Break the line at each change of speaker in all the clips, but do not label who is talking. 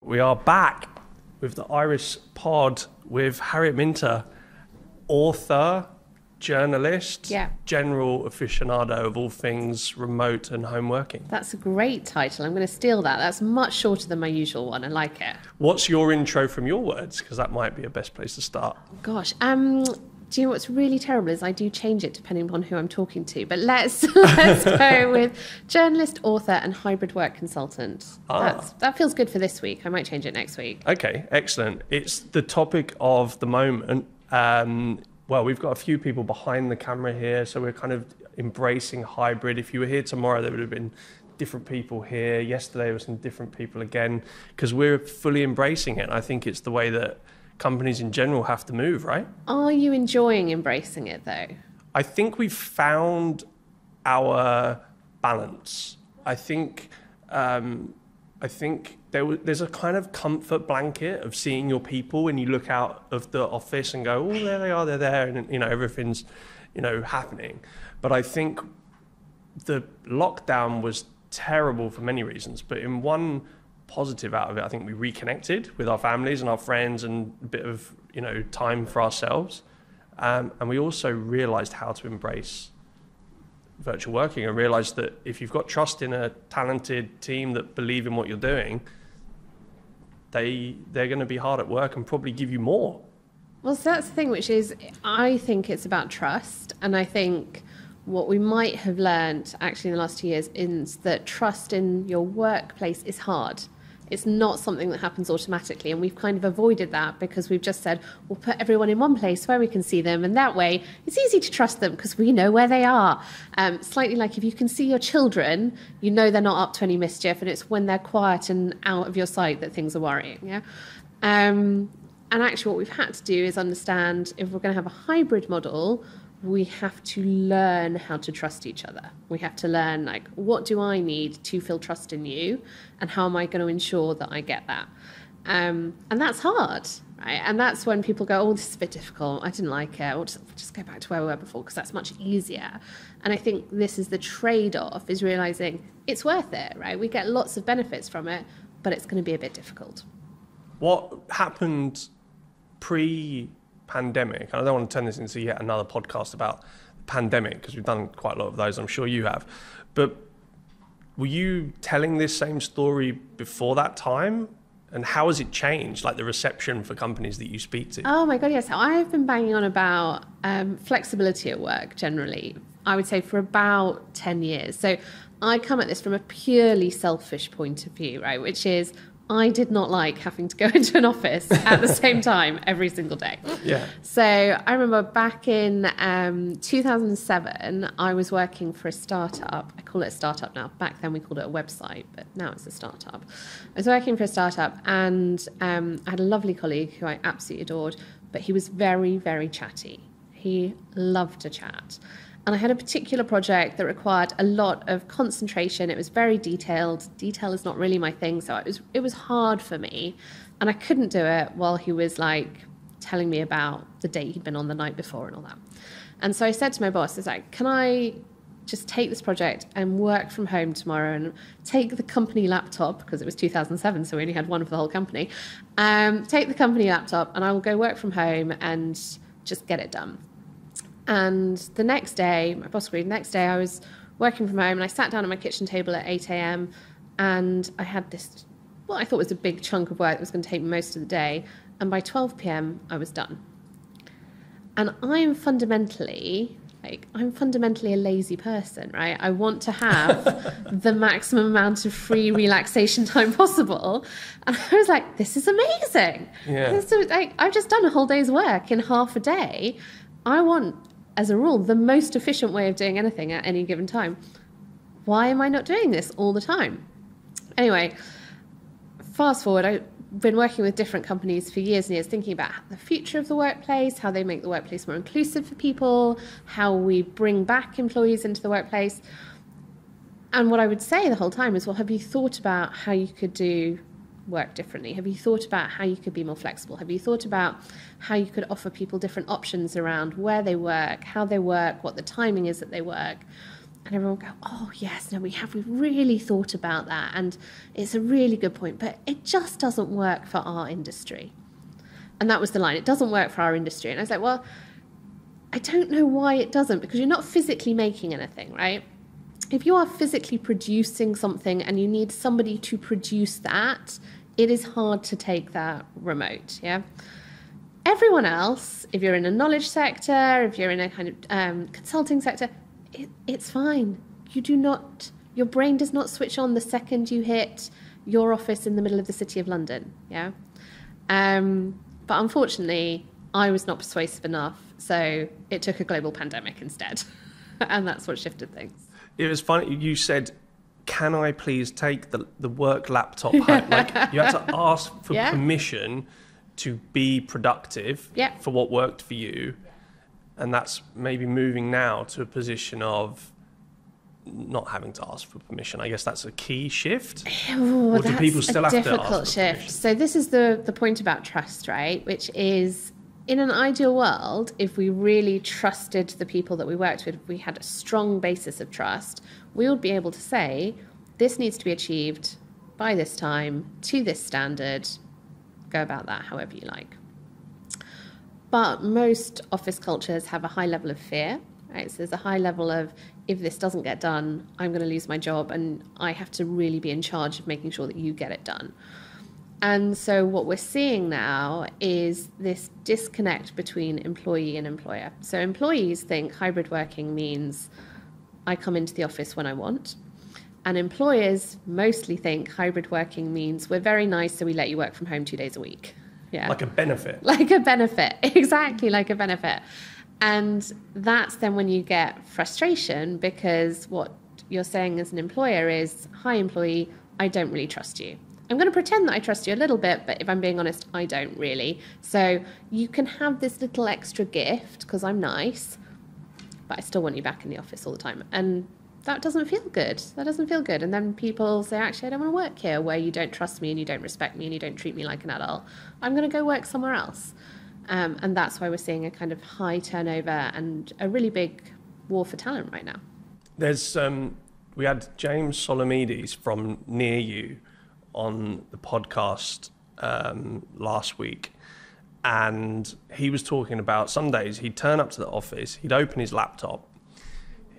We are back with the Irish pod with Harriet Minter, author, journalist, general aficionado of all things remote and home working.
That's a great title. I'm going to steal that. That's much shorter than my usual one. I like it.
What's your intro from your words? Because that might be a best place to start.
Gosh, do you know what's really terrible is I do change it depending on who I'm talking to. But let's go with journalist, author, and hybrid work consultant. That feels good for this week. I might change it next week.
Okay, excellent. It's the topic of the moment. Well, we've got a few people behind the camera here, so we're kind of embracing hybrid. If you were here tomorrow, there would have been different people here. Yesterday there were some different people again, because we're fully embracing it. I think it's the way that companies in general have to move, right?
Are you enjoying embracing it, though?
I think we've found our balance. I think there's a kind of comfort blanket of seeing your people when you look out of the office and go, oh, there they are, they're there, and everything's happening. But I think the lockdown was terrible for many reasons, but in one positive out of it, I think we reconnected with our families and our friends and a bit of time for ourselves, and we also realized how to embrace virtual working and realized that if you've got trust in a talented team that believe in what you're doing, they're going to be hard at work and probably give you more.
Well, so that's the thing, which is I think it's about trust, and I think what we might have learned actually in the last 2 years is that trust in your workplace is hard. It's not something that happens automatically, and we've kind of avoided that because we've just said, we'll put everyone in one place where we can see them, and that way it's easy to trust them because we know where they are. Slightly like if you can see your children, you know they're not up to any mischief, and it's when they're quiet and out of your sight that things are worrying. Yeah. And actually what we've had to do is understand if we're going to have a hybrid model, we have to learn how to trust each other. We have to learn, what do I need to feel trust in you? And how am I going to ensure that I get that? And that's hard, right? And that's when people go, oh, this is a bit difficult. I didn't like it. We'll just go back to where we were before because that's much easier. And I think this is the trade-off, is realizing it's worth it, right? We get lots of benefits from it, but it's going to be a bit difficult.
What happened pre-pandemic? I don't want to turn this into yet another podcast about the pandemic because we've done quite a lot of those, I'm sure you have. But were you telling this same story before that time? And how has it changed, the reception for companies that you speak to?
Oh my God, yes. So I've been banging on about flexibility at work generally, I would say for about 10 years. So I come at this from a purely selfish point of view, right? Which is, I did not like having to go into an office at the same time every single day.
Yeah.
So I remember back in 2007, I was working for a startup. I call it a startup now. Back then we called it a website, but now it's a startup. I was working for a startup, and I had a lovely colleague who I absolutely adored, but he was very, very chatty. He loved to chat. And I had a particular project that required a lot of concentration. It was very detailed. Detail is not really my thing, so it was hard for me. And I couldn't do it while he was telling me about the date he'd been on the night before and all that. And so I said to my boss, can I just take this project and work from home tomorrow and take the company laptop, because it was 2007, so we only had one for the whole company, take the company laptop and I will go work from home and just get it done. And the next day, my boss agreed, I was working from home and I sat down at my kitchen table at 8 a.m. and I had this, what I thought was a big chunk of work that was going to take most of the day. And by 12 p.m, I was done. And I'm fundamentally a lazy person, right? I want to have the maximum amount of free relaxation time possible. And I was like, this is amazing.
Yeah.
So, I've just done a whole day's work in half a day. I want, as a rule, the most efficient way of doing anything at any given time. Why am I not doing this all the time? Anyway, fast forward, I've been working with different companies for years and years, thinking about the future of the workplace, how they make the workplace more inclusive for people, how we bring back employees into the workplace. And what I would say the whole time is, well, have you thought about how you could do work differently? Have you thought about how you could be more flexible? Have you thought about how you could offer people different options around where they work, how they work, what the timing is that they work? And everyone will go, oh, yes, no, we've really thought about that. And it's a really good point, but it just doesn't work for our industry. And that was the line. It doesn't work for our industry. And I was like, well, I don't know why it doesn't, because you're not physically making anything, right? If you are physically producing something and you need somebody to produce that, it is hard to take that remote, yeah? Everyone else, if you're in a knowledge sector, if you're in a kind of consulting sector, it's fine. Your brain does not switch on the second you hit your office in the middle of the city of London, yeah? But unfortunately, I was not persuasive enough, so it took a global pandemic instead. And that's what shifted things.
It was funny, you said, can I please take the work laptop home? Like, you had to ask for permission to be productive for what worked for you. And that's maybe moving now to a position of not having to ask for permission. I guess that's a key shift.
Or
do people still have to ask for
difficult shift.
permission?
So this is the point about trust, right? Which is, in an ideal world, if we really trusted the people that we worked with, we had a strong basis of trust, we would be able to say, this needs to be achieved by this time, to this standard, go about that however you like. But most office cultures have a high level of fear, right? So there's a high level of, if this doesn't get done, I'm going to lose my job, and I have to really be in charge of making sure that you get it done. And so what we're seeing now is this disconnect between employee and employer. So employees think hybrid working means I come into the office when I want. And employers mostly think hybrid working means we're very nice, so we let you work from home 2 days a week. Yeah.
Like a benefit.
Like a benefit. Exactly, like a benefit. And that's then when you get frustration, because what you're saying as an employer is, hi, employee, I don't really trust you. I'm going to pretend that I trust you a little bit, but if I'm being honest, I don't really. So you can have this little extra gift because I'm nice, but I still want you back in the office all the time. And that doesn't feel good. That doesn't feel good. And then people say, actually, I don't want to work here where you don't trust me and you don't respect me and you don't treat me like an adult. I'm going to go work somewhere else. And that's why we're seeing a kind of high turnover and a really big war for talent right now.
There's we had James Solomides from Near You on the podcast last week, and he was talking about some days he'd turn up to the office, he'd open his laptop,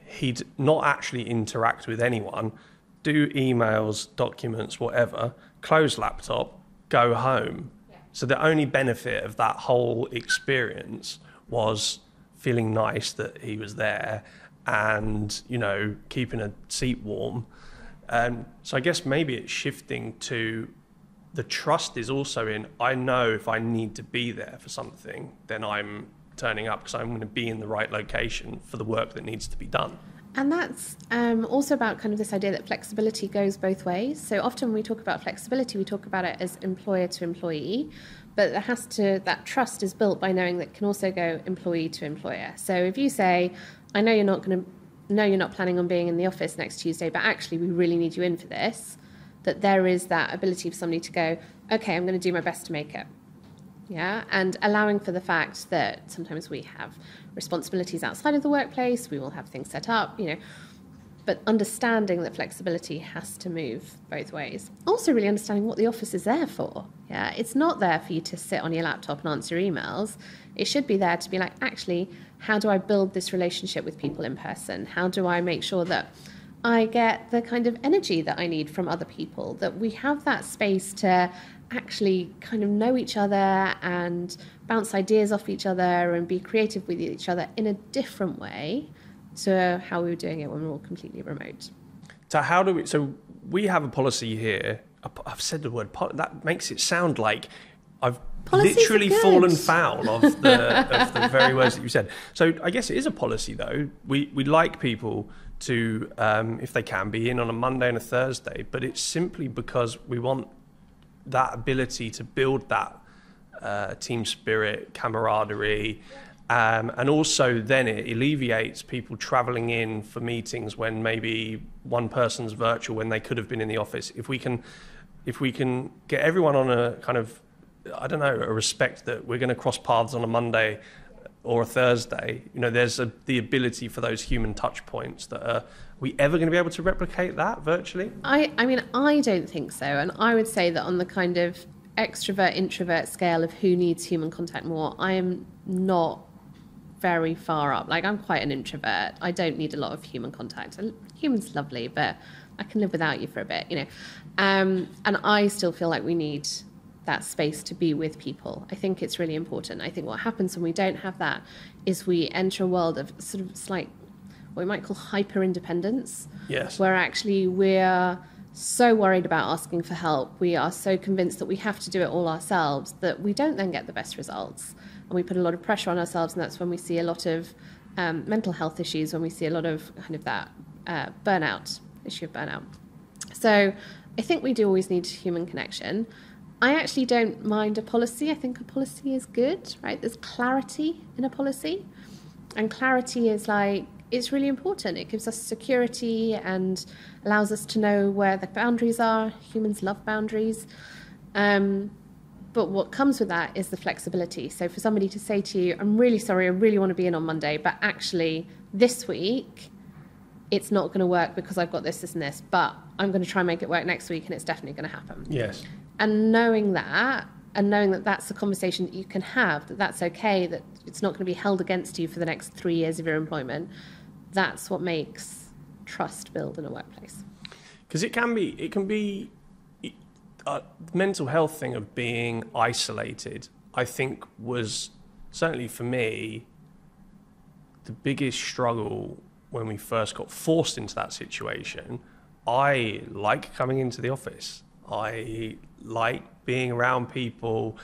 he'd not actually interact with anyone, do emails, documents, whatever, close laptop, go home. So the only benefit of that whole experience was feeling nice that he was there and, you know, keeping a seat warm. So I guess maybe it's shifting to the trust is also in, I know if I need to be there for something, then I'm turning up because I'm going to be in the right location for the work that needs to be done.
And that's also about kind of this idea that flexibility goes both ways. So often when we talk about flexibility, we talk about it as employer to employee, but that trust is built by knowing that it can also go employee to employer. So if you say, I know you're not planning on being in the office next Tuesday, but actually we really need you in for this, that there is that ability for somebody to go, okay, I'm going to do my best to make it. Yeah, and allowing for the fact that sometimes we have responsibilities outside of the workplace, we will have things set up, you know, but understanding that flexibility has to move both ways. Also really understanding what the office is there for. Yeah, it's not there for you to sit on your laptop and answer emails. It should be there to be like, actually, how do I build this relationship with people in person? How do I make sure that I get the kind of energy that I need from other people, that we have that space to actually kind of know each other and bounce ideas off each other and be creative with each other in a different way to how we were doing it when we were all completely remote.
So we have a policy here. I've said the word, that makes it sound like I've
Policies
literally fallen foul of the very words that you said. So I guess it is a policy though. We like people to, if they can, be in on a Monday and a Thursday, but it's simply because we want that ability to build that team spirit, camaraderie, and also then it alleviates people travelling in for meetings when maybe one person's virtual when they could have been in the office. If we can get everyone on a kind of, I don't know, a respect that we're going to cross paths on a Monday or a Thursday. You know, there's the ability for those human touch points that are we ever going to be able to replicate that virtually?
I mean, I don't think so. And I would say that on the kind of extrovert introvert scale of who needs human contact more, I am not very far up. Like, I'm quite an introvert. I don't need a lot of human contact. Humans lovely, but I can live without you for a bit, you know. And I still feel like we need that space to be with people. I think it's really important. I think what happens when we don't have that is we enter a world of sort of slight, what we might call hyper independence.
Yes.
Where actually we're so worried about asking for help, we are so convinced that we have to do it all ourselves that we don't then get the best results. And we put a lot of pressure on ourselves, and that's when we see a lot of mental health issues, when we see a lot of kind of that issue of burnout. So I think we do always need human connection. I actually don't mind a policy. I think a policy is good, right? There's clarity in a policy. And clarity is like, it's really important. It gives us security and allows us to know where the boundaries are. Humans love boundaries. But what comes with that is the flexibility. So for somebody to say to you, I'm really sorry, I really want to be in on Monday, but actually this week, it's not going to work because I've got this, and this, but I'm going to try and make it work next week, and it's definitely going to happen.
Yes.
And knowing that that's a conversation that you can have, that that's okay, that it's not going to be held against you for the next 3 years of your employment, that's what makes trust build in a workplace.
Because it can be the mental health thing of being isolated, I think was certainly for me the biggest struggle when we first got forced into that situation. I like coming into the office. I like being around people,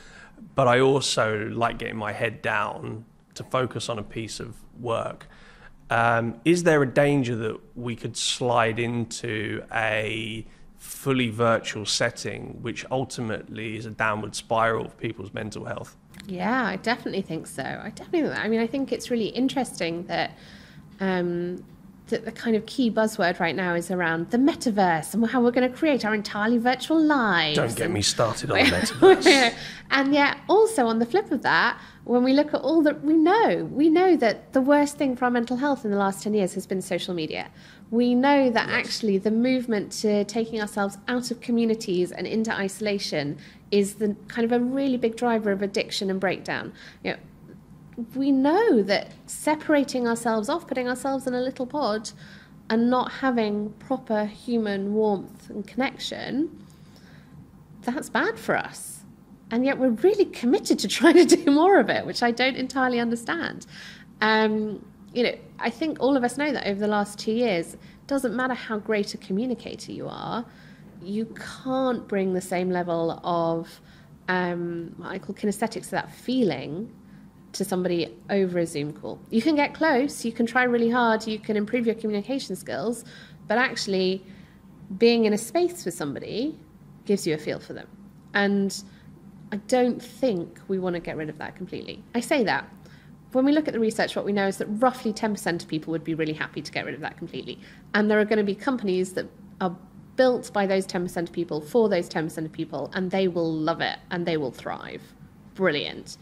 but I also like getting my head down to focus on a piece of work. Is there a danger that we could slide into a fully virtual setting, which ultimately is a downward spiral of people's mental health?
Yeah, I definitely think so. I think it's really interesting that that the kind of key buzzword right now is around the metaverse and how we're going to create our entirely virtual lives.
Don't get me started on the metaverse.
And yet also on the flip of that, when we look at all that we know that the worst thing for our mental health in the last 10 years has been social media. We know that actually the movement to taking ourselves out of communities and into isolation is the kind of a really big driver of addiction and breakdown. You know, we know that separating ourselves off, putting ourselves in a little pod and not having proper human warmth and connection, that's bad for us. And yet we're really committed to trying to do more of it, which I don't entirely understand. I think all of us know that over the last 2 years, it doesn't matter how great a communicator you are, you can't bring the same level of what I call kinesthetics, so that feeling, to somebody over a Zoom call. You can get close, you can try really hard, you can improve your communication skills, but actually being in a space with somebody gives you a feel for them. And I don't think we want to get rid of that completely. I say that. When we look at the research, what we know is that roughly 10% of people would be really happy to get rid of that completely. And there are going to be companies that are built by those 10% of people, for those 10% of people, and they will love it and they will thrive. Brilliant.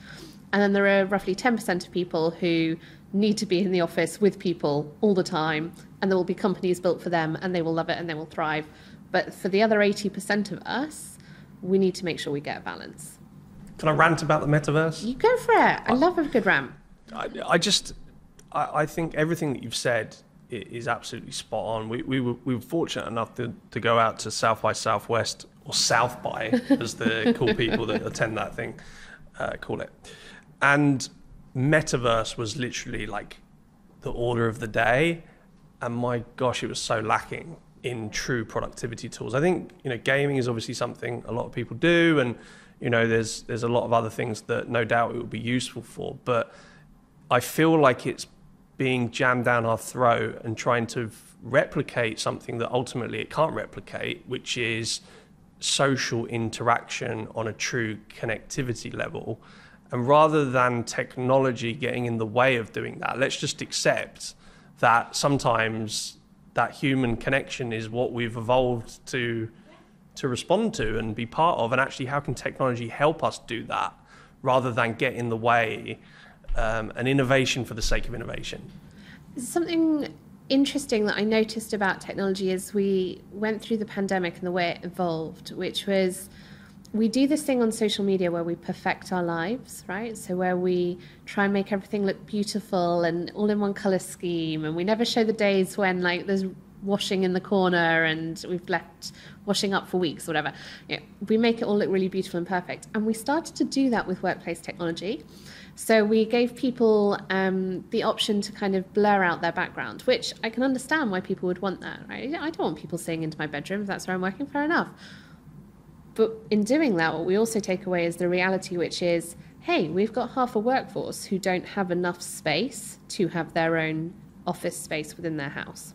And then there are roughly 10% of people who need to be in the office with people all the time, and there will be companies built for them and they will love it and they will thrive. But for the other 80% of us, we need to make sure we get a balance.
Can I rant about the metaverse?
You go for it. I love a good rant.
I think everything that you've said is absolutely spot on. We were fortunate enough to go out to South by Southwest, or South by, as the cool people that attend that thing call it. And Metaverse was literally like the order of the day. And my gosh, it was so lacking in true productivity tools. I think, gaming is obviously something a lot of people do. And, there's a lot of other things that no doubt it would be useful for. But I feel like it's being jammed down our throat and trying to replicate something that ultimately it can't replicate, which is social interaction on a true connectivity level. And rather than technology getting in the way of doing that, let's just accept that sometimes that human connection is what we've evolved to respond to and be part of. And actually, how can technology help us do that rather than get in the way an innovation for the sake of innovation?
Something interesting that I noticed about technology as we went through the pandemic and the way it evolved, which was we do this thing on social media where we perfect our lives, right? So where we try and make everything look beautiful and all in one color scheme, and we never show the days when like there's washing in the corner and we've left washing up for weeks or whatever. We make it all look really beautiful and perfect. And we started to do that with workplace technology. So we gave people the option to kind of blur out their background, which I can understand why people would want that, right? I don't want people seeing into my bedroom if that's where I'm working, fair enough. But in doing that, what we also take away is the reality, which is, hey, we've got half a workforce who don't have enough space to have their own office space within their house.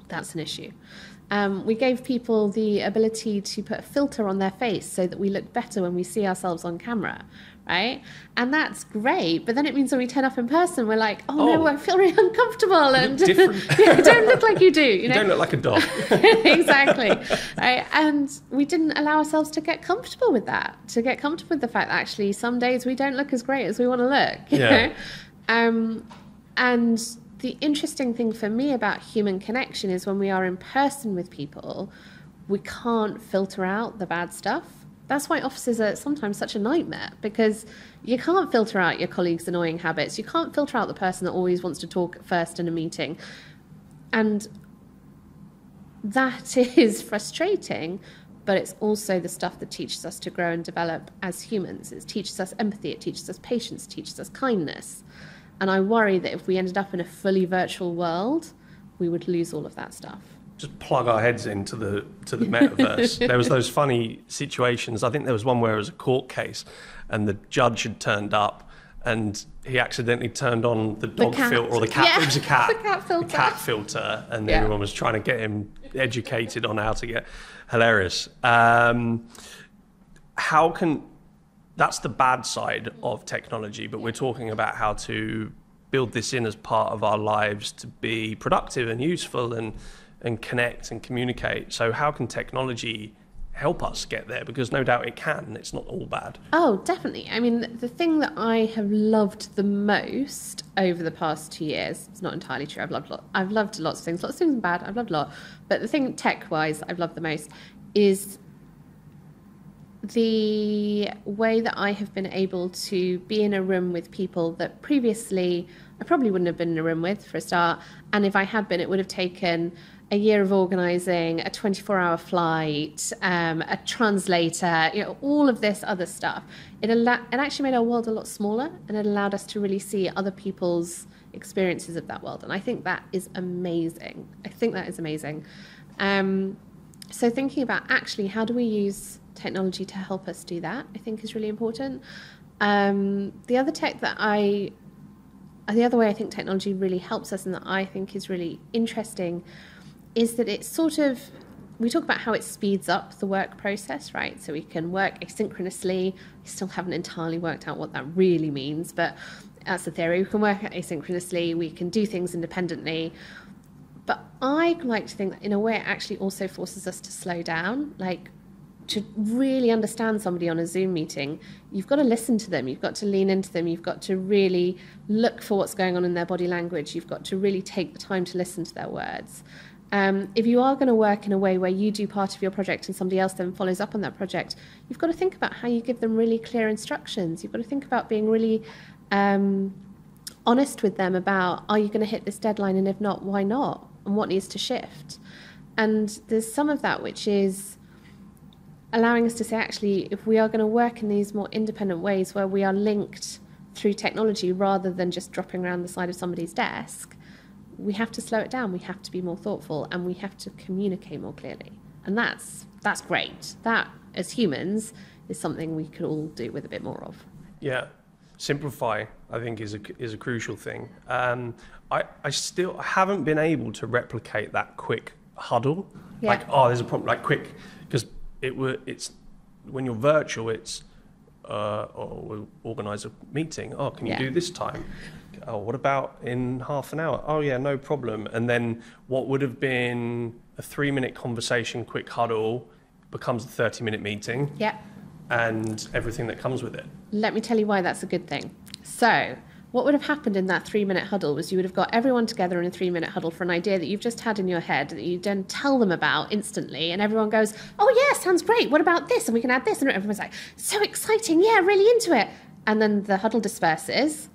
That's an issue. We gave people the ability to put a filter on their face so that we look better when we see ourselves on camera, right? And that's great, but then it means when we turn up in person, we're like, oh no, I feel really uncomfortable, and you don't look like you do. You know?
Don't look like a dog.
Exactly. Right? And we didn't allow ourselves to get comfortable with that, to get comfortable with the fact that actually some days we don't look as great as we want to look. You know? And the interesting thing for me about human connection is when we are in person with people, we can't filter out the bad stuff. That's why offices are sometimes such a nightmare, because you can't filter out your colleagues' annoying habits. You can't filter out the person that always wants to talk first in a meeting. And that is frustrating, but it's also the stuff that teaches us to grow and develop as humans. It teaches us empathy, it teaches us patience, it teaches us kindness. And I worry that if we ended up in a fully virtual world, we would lose all of that stuff.
Just plug our heads into the metaverse. There was those funny situations. I think there was one where it was a court case and the judge had turned up and he accidentally turned on the dog filter, or the cat. Yeah, it was a cat. The cat filter, and everyone was trying to get him educated on how to get hilarious. That's the bad side of technology, but we're talking about how to build this in as part of our lives to be productive and useful and connect and communicate. So how can technology help us get there? Because no doubt it can. It's not all bad.
Oh, definitely. I mean, the thing that I have loved the most over the past 2 years, it's not entirely true. I've loved lots of things. Lots of things are bad. I've loved a lot. But the thing tech-wise I've loved the most is the way that I have been able to be in a room with people that previously I probably wouldn't have been in a room with, for a start. And if I had been, it would have taken a year of organising, a 24-hour flight, a translator, all of this other stuff. It actually made our world a lot smaller, and it allowed us to really see other people's experiences of that world. And I think that is amazing. So thinking about actually how do we use technology to help us do that, I think is really important. The other way I think technology really helps us, and that I think is really interesting, is that it's we talk about how it speeds up the work process, right? So we can work asynchronously. We still haven't entirely worked out what that really means, but that's the theory. We can work asynchronously. We can do things independently. But I like to think that in a way it actually also forces us to slow down, like to really understand somebody on a Zoom meeting. You've got to listen to them. You've got to lean into them. You've got to really look for what's going on in their body language. You've got to really take the time to listen to their words. If you are going to work in a way where you do part of your project and somebody else then follows up on that project, you've got to think about how you give them really clear instructions. You've got to think about being really honest with them about, are you going to hit this deadline? And if not, why not? And what needs to shift? And there's some of that which is allowing us to say, actually, if we are going to work in these more independent ways where we are linked through technology rather than just dropping around the side of somebody's desk, we have to slow it down. We have to be more thoughtful, and we have to communicate more clearly. And that's great. That, as humans, is something we could all do with a bit more of. Yeah.
Simplify, I think, is a crucial thing. I still haven't been able to replicate that quick huddle. Yeah. Like, there's a problem, like quick, because it's when you're virtual, it's we'll organise a meeting. Can you do this time? What about in half an hour? Oh yeah, no problem. And then what would have been a 3-minute conversation, quick huddle, becomes a 30-minute meeting.
Yeah.
And everything that comes with it.
Let me tell you why that's a good thing. So what would have happened in that 3-minute huddle was you would have got everyone together in a 3-minute huddle for an idea that you've just had in your head that you then tell them about instantly, and everyone goes, oh yeah, sounds great, what about this, and we can add this, and everyone's like, so exciting, yeah, really into it. And then the huddle disperses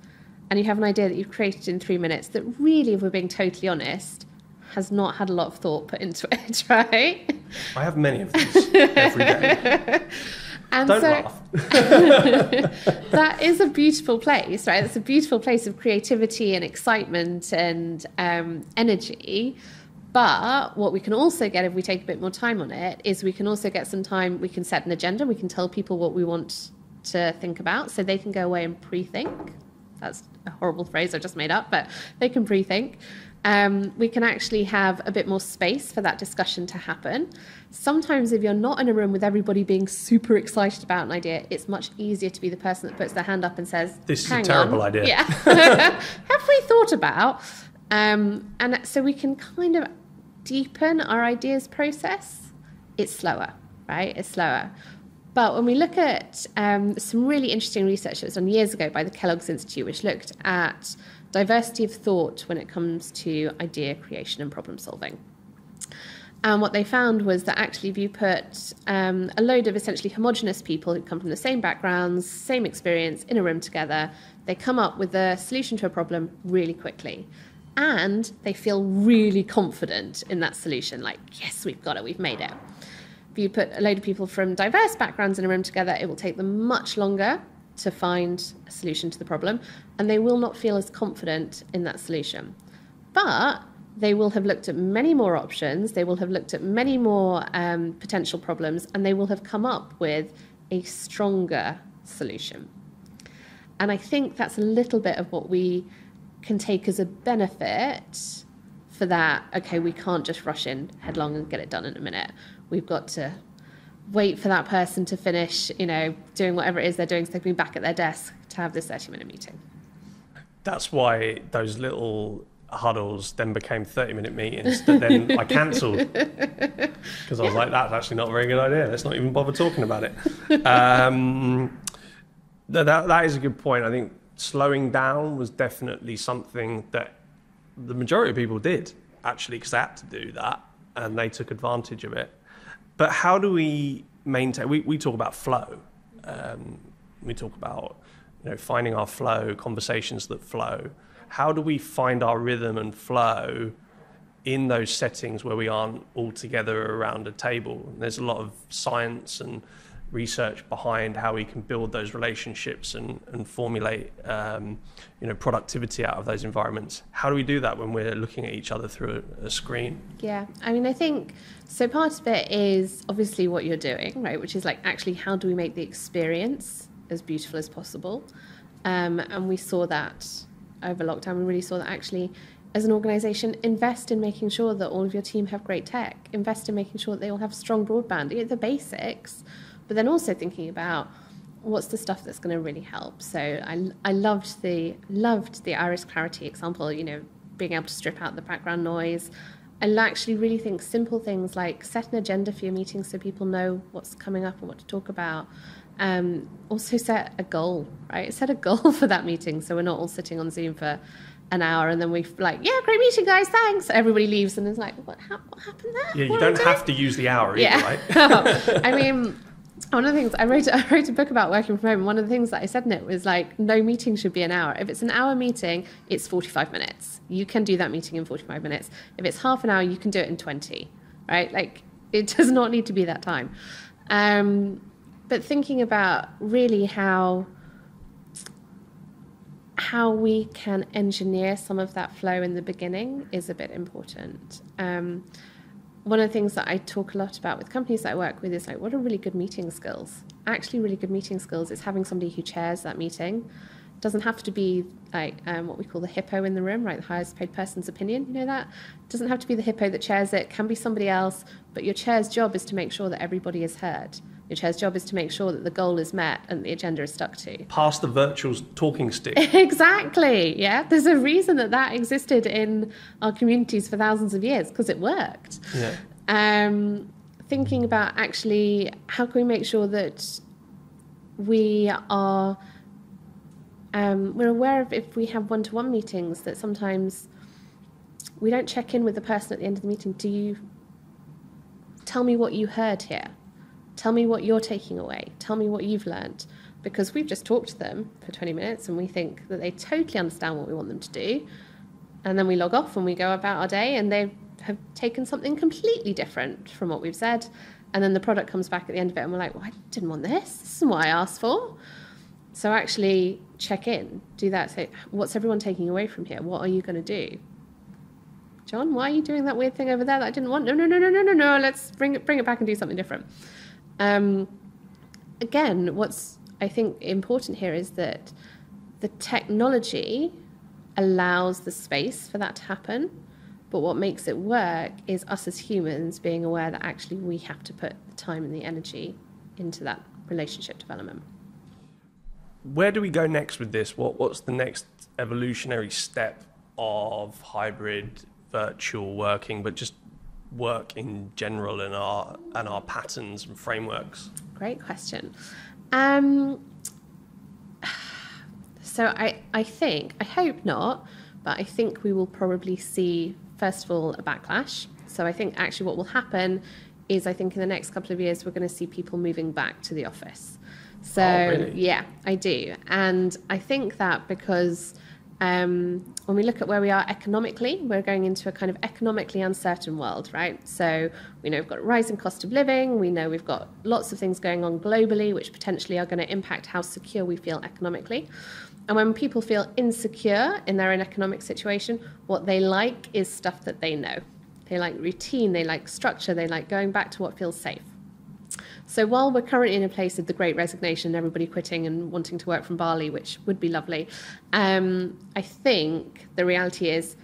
and you have an idea that you've created in 3 minutes that really, if we're being totally honest, has not had a lot of thought put into it, right?
I have many of these every day.
And
Don't
so,
laugh.
that is a beautiful place, right? It's a beautiful place of creativity and excitement and energy. But what we can also get, if we take a bit more time on it, is we can also get some time, we can set an agenda, we can tell people what we want to think about, so they can go away and pre-think. That's a horrible phrase I just made up, but they can pre-think. We can actually have a bit more space for that discussion to happen. Sometimes if you're not in a room with everybody being super excited about an idea, it's much easier to be the person that puts their hand up and says,
this is a terrible idea.
Yeah. Have we thought about? And so we can kind of deepen our ideas process. It's slower, right? It's slower. But when we look at some really interesting research that was done years ago by the Kellogg's Institute, which looked at diversity of thought when it comes to idea creation and problem solving. And what they found was that actually if you put a load of essentially homogenous people who come from the same backgrounds, same experience in a room together, they come up with a solution to a problem really quickly. And they feel really confident in that solution, like, yes, we've got it, we've made it. If you put a load of people from diverse backgrounds in a room together, it will take them much longer to find a solution to the problem, and they will not feel as confident in that solution. But they will have looked at many more options, they will have looked at many more potential problems, and they will have come up with a stronger solution. And I think that's a little bit of what we can take as a benefit for that, okay, we can't just rush in headlong and get it done in a minute. We've got to wait for that person to finish, doing whatever it is they're doing so they can be back at their desk to have this 30-minute meeting.
That's why those little huddles then became 30-minute meetings that then I cancelled. Because I was like, that's actually not a very good idea. Let's not even bother talking about it. That is a good point. I think slowing down was definitely something that the majority of people did, actually, because they had to do that and they took advantage of it. But how do we maintain? We talk about flow. We talk about finding our flow, conversations that flow. How do we find our rhythm and flow in those settings where we aren't all together around a table? And there's a lot of science and research behind how we can build those relationships and formulate productivity out of those environments. How do we do that when we're looking at each other through a screen?
Yeah, I think so. Part of it is obviously what you're doing, right, which is like actually how do we make the experience as beautiful as possible, and we saw that over lockdown. We really saw that actually as an organisation, invest in making sure that all of your team have great tech, invest in making sure that they all have strong broadband, the basics, but then also thinking about what's the stuff that's going to really help. So I loved the Iris Clarity example, being able to strip out the background noise. I actually really think simple things like set an agenda for your meeting so people know what's coming up and what to talk about. Also set a goal, right? Set a goal for that meeting so we're not all sitting on Zoom for an hour and then we're like, yeah, great meeting, guys, thanks. Everybody leaves and it's like, what happened there?
Yeah, you don't have to use the hour either, right?
I mean, one of the things I wrote a book about working from home, and one of the things that I said in it was like, no meeting should be an hour. If it's an hour meeting, it's 45 minutes. You can do that meeting in 45 minutes. If it's half an hour, you can do it in 20, right? Like, it does not need to be that time. But thinking about really how we can engineer some of that flow in the beginning is a bit important. One of the things that I talk a lot about with companies that I work with is like, what are really good meeting skills? Actually, really good meeting skills is having somebody who chairs that meeting. It doesn't have to be like what we call the hippo in the room, right? The highest paid person's opinion, that? It doesn't have to be the hippo that chairs it, can be somebody else, but your chair's job is to make sure that everybody is heard. Your chair's job is to make sure that the goal is met and the agenda is stuck to.
Pass the virtual talking stick.
Exactly, yeah. There's a reason that existed in our communities for thousands of years, because it worked.
Yeah.
Thinking about actually how can we make sure that we are We're aware of, if we have one-to-one meetings, that sometimes we don't check in with the person at the end of the meeting. Do you tell me what you heard here? Tell me what you're taking away. Tell me what you've learned. Because we've just talked to them for 20 minutes and we think that they totally understand what we want them to do. And then we log off and we go about our day and they have taken something completely different from what we've said. And then the product comes back at the end of it and we're like, well, I didn't want this. This isn't what I asked for. So actually check in, do that. Say, what's everyone taking away from here? What are you going to do? John, why are you doing that weird thing over there that I didn't want? No. Let's bring it back and do something different. Again, what's I think important here is that the technology allows the space for that to happen. But what makes it work is us as humans being aware that actually we have to put the time and the energy into that relationship development.
Where do we go next with this? What's the next evolutionary step of hybrid virtual working, but just work in general and our patterns and frameworks?
Great question. So I think, I hope not, but I think we will probably see, first of all, a backlash. So I think actually what will happen is I think in the next couple of years, we're going to see people moving back to the office. So,
really?
Yeah, I do. And I think that because when we look at where we are economically, we're going into a kind of economically uncertain world, right? So we know we've got a rising cost of living. We know we've got lots of things going on globally, which potentially are going to impact how secure we feel economically. And when people feel insecure in their own economic situation, what they like is stuff that they know. They like routine, they like structure, they like going back to what feels safe. So while we're currently in a place of the great resignation, everybody quitting and wanting to work from Bali, which would be lovely, I think the reality is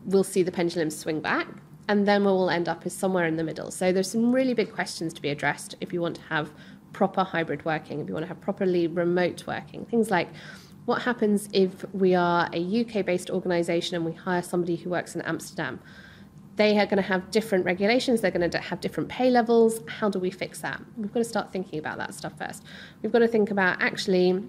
we'll see the pendulum swing back and then we'll end up as somewhere in the middle. So there's some really big questions to be addressed if you want to have proper hybrid working, if you want to have properly remote working. Things like, what happens if we are a UK-based organisation and we hire somebody who works in Amsterdam? They are going to have different regulations. They're going to have different pay levels. How do we fix that? We've got to start thinking about that stuff first. We've got to think about actually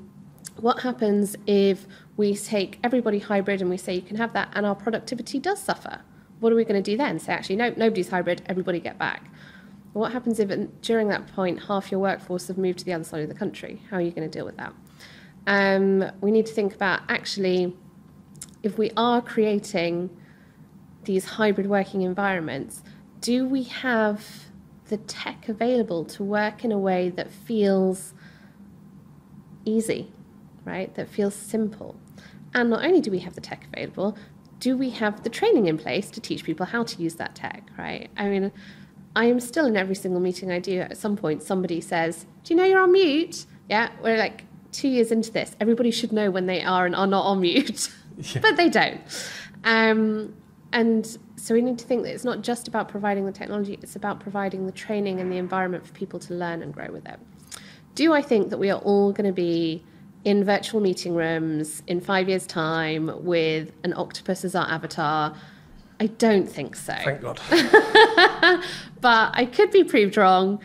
what happens if we take everybody hybrid and we say you can have that and our productivity does suffer. What are we going to do then? Say, actually, no, nobody's hybrid. Everybody get back. What happens if during that point half your workforce have moved to the other side of the country? How are you going to deal with that? We need to think about actually if we are creating these hybrid working environments, do we have the tech available to work in a way that feels easy, right? That feels simple. And not only do we have the tech available, do we have the training in place to teach people how to use that tech, right? I mean, I am still in every single meeting I do, at some point somebody says, do you know you're on mute? Yeah, we're like 2 years into this. Everybody should know when they are and are not on mute, yeah. But they don't. And so we need to think that it's not just about providing the technology, it's about providing the training and the environment for people to learn and grow with it. Do I think that we are all going to be in virtual meeting rooms in 5 years' time with an octopus as our avatar? I don't think so.
Thank God.
But I could be proved wrong.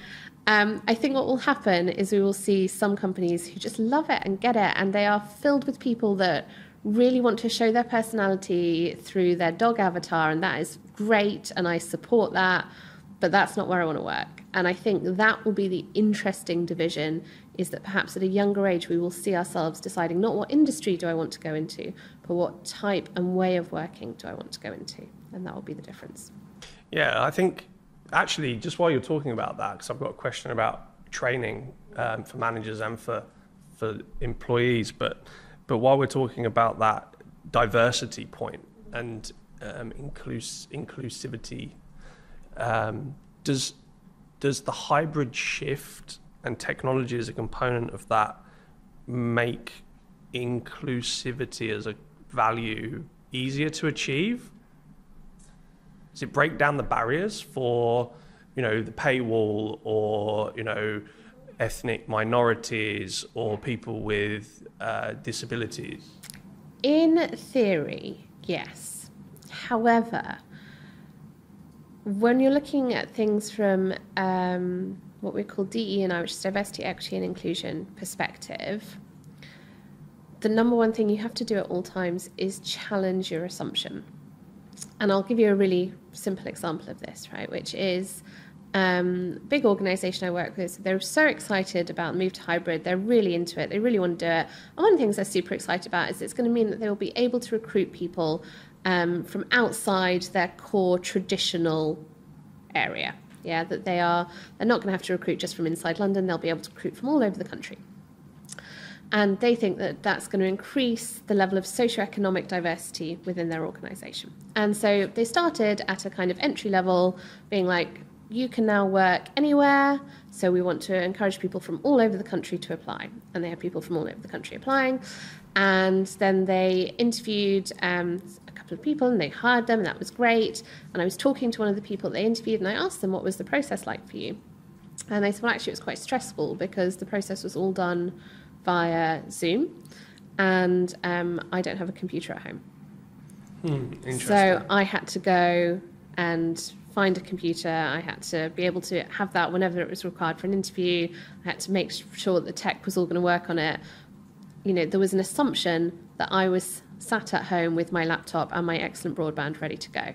I think what will happen is we will see some companies who just love it and get it, and they are filled with people that really want to show their personality through their dog avatar, and that is great, and I support that, but that's not where I want to work. And I think that will be the interesting division, is that perhaps at a younger age we will see ourselves deciding not what industry do I want to go into, but what type and way of working do I want to go into, and that will be the difference.
Yeah, I think actually just while you're talking about that, because I've got a question about training for managers and for employees, but while we're talking about that diversity point and inclusivity, does the hybrid shift and technology as a component of that make inclusivity as a value easier to achieve? Does it break down the barriers for, the paywall or, ethnic minorities or people with disabilities?
In theory, yes. However, when you're looking at things from what we call DE&I, which is diversity, equity and inclusion perspective, the number one thing you have to do at all times is challenge your assumption. And I'll give you a really simple example of this, right? Which is big organisation I work with. They're so excited about the move to hybrid. They're really into it. They really want to do it. And one of the things they're super excited about is it's going to mean that they will be able to recruit people from outside their core traditional area. Yeah, that they're not going to have to recruit just from inside London. They'll be able to recruit from all over the country. And they think that that's going to increase the level of socioeconomic diversity within their organisation. And so they started at a kind of entry level, being like, you can now work anywhere. So we want to encourage people from all over the country to apply. And they had people from all over the country applying. And then they interviewed a couple of people and they hired them, and that was great. And I was talking to one of the people they interviewed, and I asked them, what was the process like for you? And they said, well, actually, it was quite stressful because the process was all done via Zoom, and I don't have a computer at home.
Interesting.
So I had to go and find a computer. I had to be able to have that whenever it was required for an interview. I had to make sure that the tech was all going to work on it. You know, there was an assumption that I was sat at home with my laptop and my excellent broadband ready to go.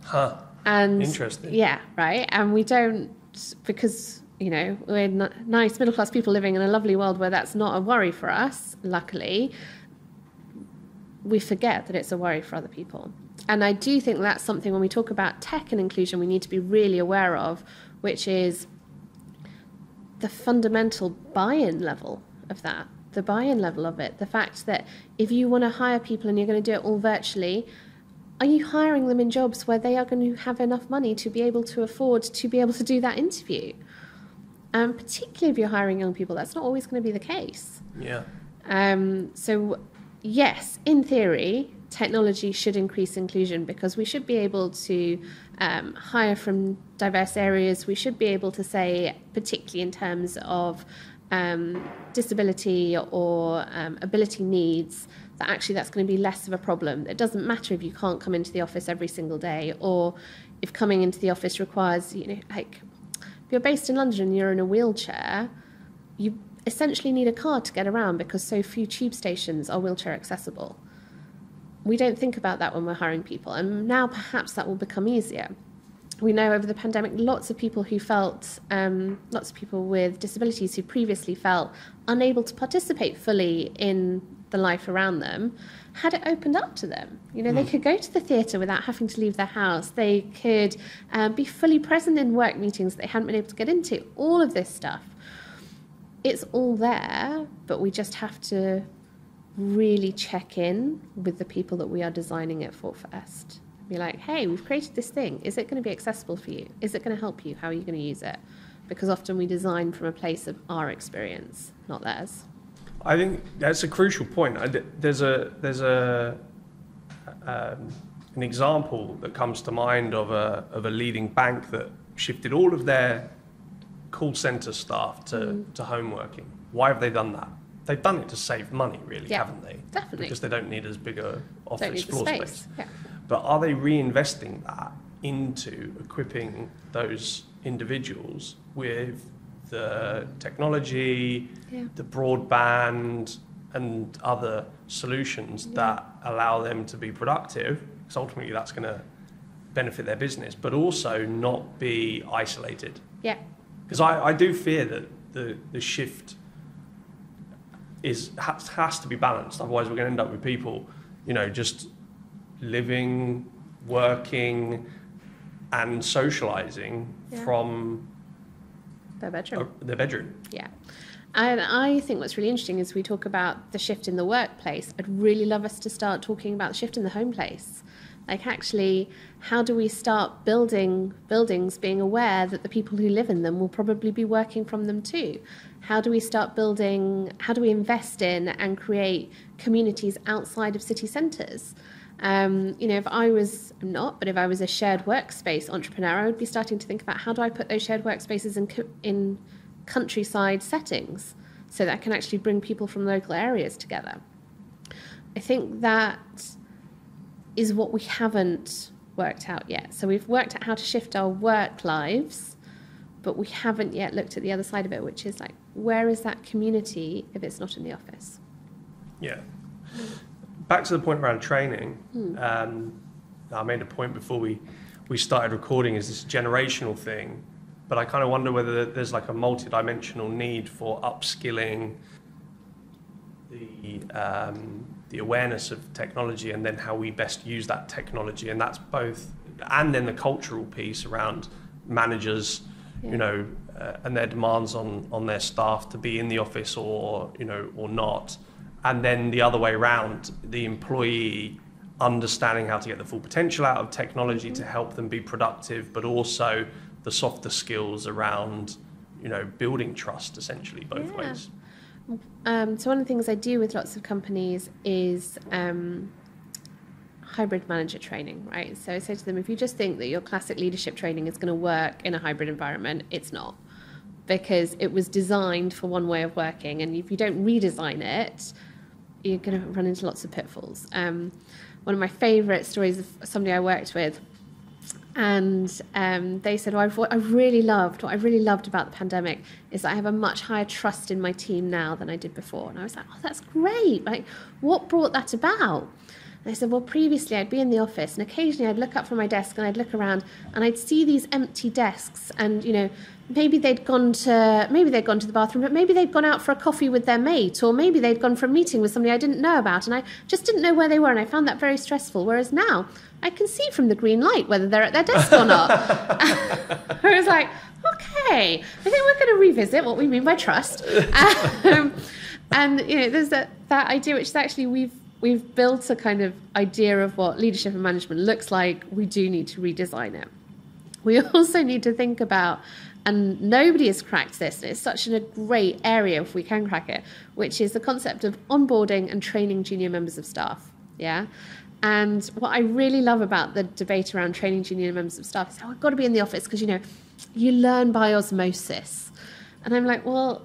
Huh.
And
interesting.
Yeah, right. And we don't, because you know, we're nice middle-class people living in a lovely world where that's not a worry for us, luckily. We forget that it's a worry for other people. And I do think that's something when we talk about tech and inclusion we need to be really aware of, which is the fundamental buy-in level of that, the buy-in level of it. The fact that if you want to hire people and you're going to do it all virtually, are you hiring them in jobs where they are going to have enough money to be able to afford to be able to do that interview? Particularly if you're hiring young people, that's not always going to be the case.
Yeah.
So, yes, in theory, technology should increase inclusion because we should be able to hire from diverse areas. We should be able to say, particularly in terms of disability or ability needs, that actually that's going to be less of a problem. It doesn't matter if you can't come into the office every single day, or if coming into the office requires, you know, like, if you're based in London and you're in a wheelchair, you essentially need a car to get around because so few tube stations are wheelchair accessible. We don't think about that when we're hiring people, and now perhaps that will become easier. We know over the pandemic, lots of people with disabilities who previously felt unable to participate fully in the life around them, had it opened up to them. You know, they could go to the theatre without having to leave their house. They could be fully present in work meetings they hadn't been able to get into. All of this stuff. It's all there, but we just have to really check in with the people that we are designing it for first. Be like, hey, we've created this thing. Is it going to be accessible for you? Is it going to help you? How are you going to use it? Because often we design from a place of our experience, not theirs.
I think that's a crucial point. There's an example that comes to mind of a leading bank that shifted all of their call center staff to home working. Why have they done that? They've done it to save money, really, haven't they?
Definitely.
Because they don't need as big a office floor space.
Yeah.
But are they reinvesting that into equipping those individuals with the technology, the broadband, and other solutions that allow them to be productive? Because ultimately that's going to benefit their business, but also not be isolated.
Yeah.
Because I do fear that the shift has to be balanced. Otherwise we're going to end up with people, you know, just living, working, and socialising from
their bedroom.
Their bedroom.
Yeah. And I think what's really interesting is we talk about the shift in the workplace. I'd really love us to start talking about the shift in the home place. Like, actually, how do we start building buildings being aware that the people who live in them will probably be working from them too? How do we invest in and create communities outside of city centres? You know, if I was a shared workspace entrepreneur, I would be starting to think about how do I put those shared workspaces in countryside settings so that I can actually bring people from local areas together. I think that is what we haven't worked out yet. So we've worked out how to shift our work lives, but we haven't yet looked at the other side of it, which is like, where is that community if it's not in the office?
Yeah. Back to the point around training. I made a point before we started recording, is this generational thing, but I kind of wonder whether there's like a multi-dimensional need for upskilling the awareness of technology, and then how we best use that technology, and that's both, and then the cultural piece around managers, you know, and their demands on their staff to be in the office or, you know, or not, and then the other way around, the employee understanding how to get the full potential out of technology to help them be productive, but also the softer skills around, you know, building trust, essentially, both ways.
So one of the things I do with lots of companies is hybrid manager training, right? So I say to them, if you just think that your classic leadership training is going to work in a hybrid environment, it's not, because it was designed for one way of working, and if you don't redesign it, you're going to run into lots of pitfalls. One of my favourite stories of somebody I worked with, and they said, what I really loved about the pandemic is that I have a much higher trust in my team now than I did before. And I was like, oh, that's great. Like, what brought that about? And I said, well, previously I'd be in the office, and occasionally I'd look up from my desk and I'd look around and I'd see these empty desks, and, you know, maybe they'd gone to the bathroom, but maybe they'd gone out for a coffee with their mate, or maybe they'd gone for a meeting with somebody I didn't know about, and I just didn't know where they were, and I found that very stressful. Whereas now I can see from the green light whether they're at their desk or not. I was like, okay, I think we're going to revisit what we mean by trust. And you know, there's that idea, which is actually we've built a kind of idea of what leadership and management looks like. We do need to redesign it. We also need to think about, and nobody has cracked this, and it's such a great area if we can crack it, which is the concept of onboarding and training junior members of staff. Yeah. And what I really love about the debate around training junior members of staff is, oh, I've got to be in the office because, you know, you learn by osmosis. And I'm like, well,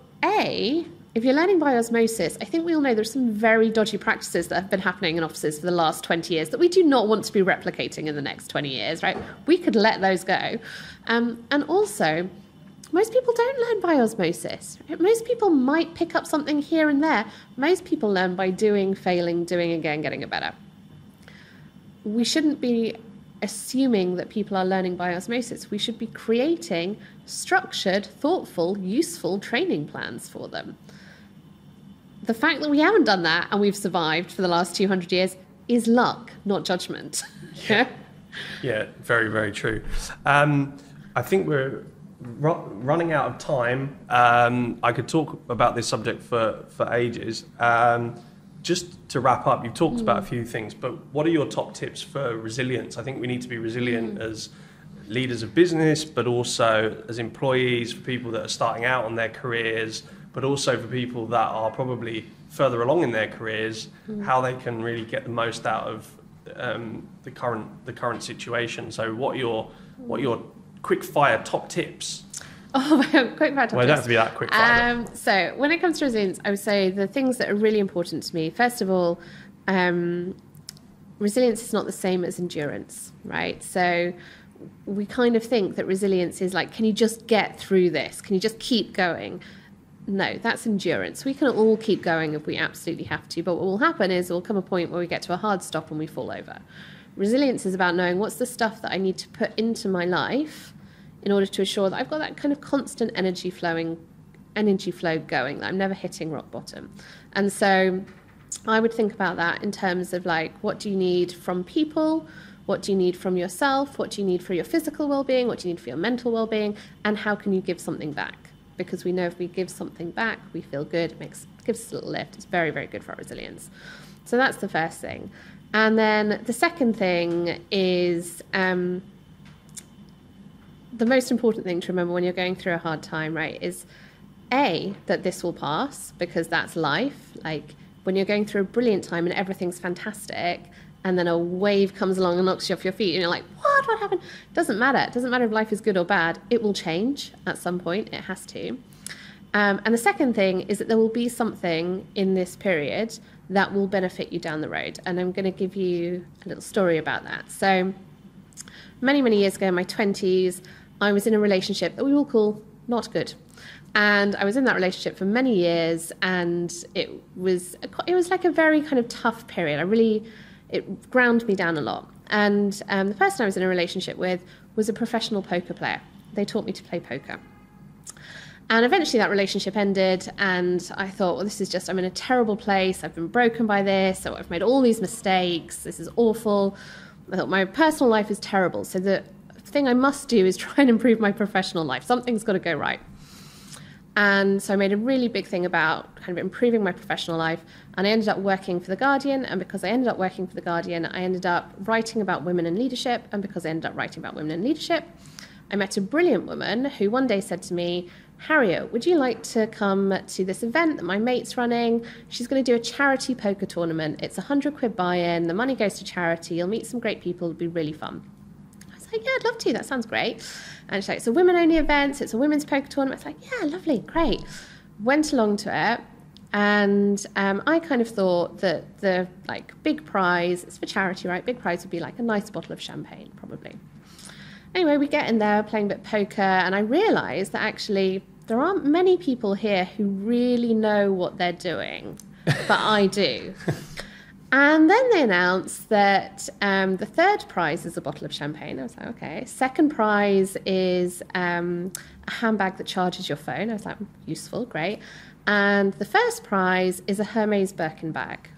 if you're learning by osmosis, I think we all know there's some very dodgy practices that have been happening in offices for the last 20 years that we do not want to be replicating in the next 20 years, right? We could let those go. And also, most people don't learn by osmosis. Right? Most people might pick up something here and there. Most people learn by doing, failing, doing again, getting it better. We shouldn't be assuming that people are learning by osmosis. We should be creating structured, thoughtful, useful training plans for them. The fact that we haven't done that and we've survived for the last 200 years is luck, not judgment.
Yeah, very, very true. I think we're running out of time. I could talk about this subject for ages. Just to wrap up, you've talked about a few things, but what are your top tips for resilience? I think we need to be resilient as leaders of business, but also as employees, for people that are starting out on their careers, but also for people that are probably further along in their careers, how they can really get the most out of the current situation. So what are your quick fire top tips?
Oh, quick fire top tips.
Well, it doesn't have to be that quick fire.
So when it comes to resilience, I would say the things that are really important to me, first of all, resilience is not the same as endurance, right? So we kind of think that resilience is like, can you just get through this? Can you just keep going? No, that's endurance. We can all keep going if we absolutely have to, but what will happen is there will come a point where we get to a hard stop and we fall over. Resilience is about knowing what's the stuff that I need to put into my life in order to assure that I've got that kind of constant energy flow going, that I'm never hitting rock bottom. And so I would think about that in terms of like, what do you need from people? What do you need from yourself? What do you need for your physical well-being? What do you need for your mental well-being? And how can you give something back? Because we know if we give something back, we feel good, gives us a little lift. It's very, very good for our resilience. So that's the first thing. And then the second thing is the most important thing to remember when you're going through a hard time, right, is that this will pass, because that's life. Like when you're going through a brilliant time and everything's fantastic, and then a wave comes along and knocks you off your feet, and you're like, what happened? Doesn't matter. It doesn't matter if life is good or bad. It will change at some point. It has to. And the second thing is that there will be something in this period that will benefit you down the road. And I'm going to give you a little story about that. So many, many years ago in my 20s, I was in a relationship that we will call not good. And I was in that relationship for many years, and it was like a very kind of tough period. It ground me down a lot. And the person I was in a relationship with was a professional poker player. They taught me to play poker. And eventually that relationship ended, and I thought, well, I'm in a terrible place. I've been broken by this. So I've made all these mistakes. This is awful. I thought my personal life is terrible. So the thing I must do is try and improve my professional life. Something's got to go right. And so I made a really big thing about kind of improving my professional life. And I ended up working for The Guardian. And because I ended up working for The Guardian, I ended up writing about women in leadership. And because I ended up writing about women in leadership, I met a brilliant woman who one day said to me, Harriet, would you like to come to this event that my mate's running? She's going to do a charity poker tournament. It's £100 buy-in. The money goes to charity. You'll meet some great people. It'll be really fun. I was like, yeah, I'd love to. That sounds great. And she's like, it's a women-only event. It's a women's poker tournament. I was like, yeah, lovely, great. Went along to it. And I kind of thought that the big prize, it's for charity, right? Big prize would be like a nice bottle of champagne, probably. Anyway, we get in there playing a bit of poker, and I realised that actually there aren't many people here who really know what they're doing, but I do. And then they announced that the third prize is a bottle of champagne. I was like, okay. Second prize is a handbag that charges your phone. I was like, useful, great. And the first prize is a Hermes Birkin bag.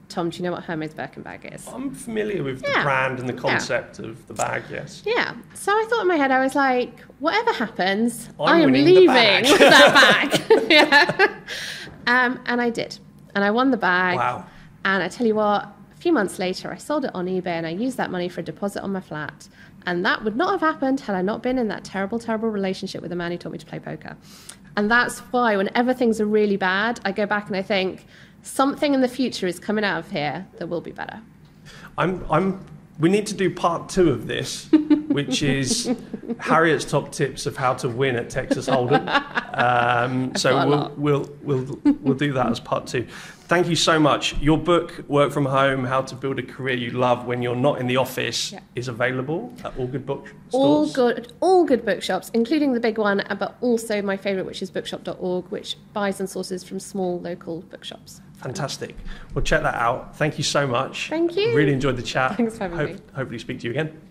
Tom, do you know what Hermes Birkin bag is?
I'm familiar with the brand and the concept of the bag, yes.
Yeah. So I thought in my head, I was like, whatever happens, I am leaving with that bag. Yeah. And I did. And I won the bag.
Wow.
And I tell you what, a few months later, I sold it on eBay and I used that money for a deposit on my flat. And that would not have happened had I not been in that terrible, terrible relationship with the man who taught me to play poker. And that's why whenever things are really bad, I go back and I think, something in the future is coming out of here that will be better.
We need to do part 2 of this, which is Harriet's top tips of how to win at Texas Hold'em. So we'll do that as part 2. Thank you so much. Your book, Work From Home: How to Build a Career You Love When You're Not in the Office, is available at all good bookstores.
All good bookshops, including the big one, but also my favourite, which is bookshop.org, which buys and sources from small local bookshops.
Fantastic. Well, check that out. Thank you so much.
Thank you.
Really enjoyed the chat.
Thanks for having me.
Hopefully speak to you again.